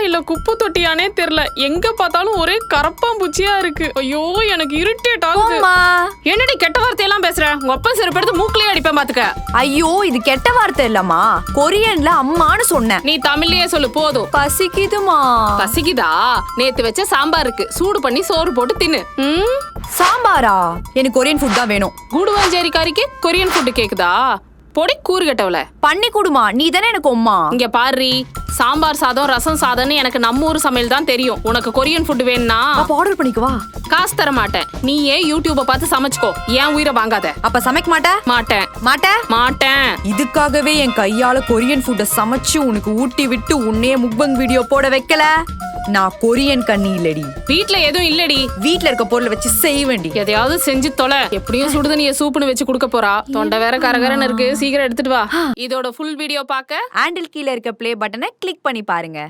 இல்ல குப்பை தொட்டியானே தெரியல. எங்க பார்த்தாலும் ஒரே கரப்பாம்பூச்சியா இருக்கு. ஐயோ எனக்கு இரிட்டேட் ஆகுது. என்னடி கெட்ட வார்த்தையெல்லாம் பேசுற? உங்க அப்பா செருப்படுத்து மூக்குலயே அடிப்பேன் பாத்துக்க. ஐயோ இது கெட்ட வார்த்தை இல்லம்மா, கொரியன்ல அம்மான்னு சொன்னேன். நீ தமிழ்லயே சொல்லு போதும். பசிக்குதுமா. பசிக்குதா? நேத்து வச்ச சாம்பார் இருக்கு, சூடு பண்ணி சோறு போட்டு தின்னு. சாம்பாரா? எனக்கு கொரியன் ஃபுட் தான் வேணும். கூடுவாஞ்சேரிக்காரிக்கு கொரியன் ஃபுட் கேக்குதா? பொடி கூறு கட்டவல பண்ணி குடுமா, நீ தானே எனக்கு அம்மா. இங்க பாரு, சாம்பார் சாதம் ரசம் சாதம்னு எனக்கு நம்ம ஊர் சமையல் தான் தெரியும். உனக்கு கொரியன் ஃபுட் வேணும்னா அப்ப ஆர்டர் பண்ணிக்குவா. காசு தர மாட்டேன். நீயே யூடியூப பார்த்து சமைச்சுக்கோ. ஏன் உயிரை வாங்காத. அப்ப சமைக்க மாட்டேன். மாட்டேன். இதுக்காகவே என் கையால கொரியன் ஃபுட்டை சமைச்சு உனக்கு ஊட்டி விட்டு உன்னையே முக்பங் வீடியோ போட வைக்கல. நான் கொரியன் கண்ணி இல்லடி. வீட்ல எதுவும் இல்லடி. வீட்ல இருக்க பொருளை வச்சு செய்ய வேண்டி. எதையாவது செஞ்சு தொலை. எப்படியும் சுடுதண்ணிய சூப்புன்னு வச்சு குடுக்க போறா. தொண்டை வேற கரகரன்னு இருக்கு. சீக்கிரம் எடுத்துட்டு வா. இதோட ஃபுல் வீடியோ பார்க்க ஹேண்டில் கீழ இருக்க ப்ளே பட்டனை கிளிக் பண்ணி பாருங்க.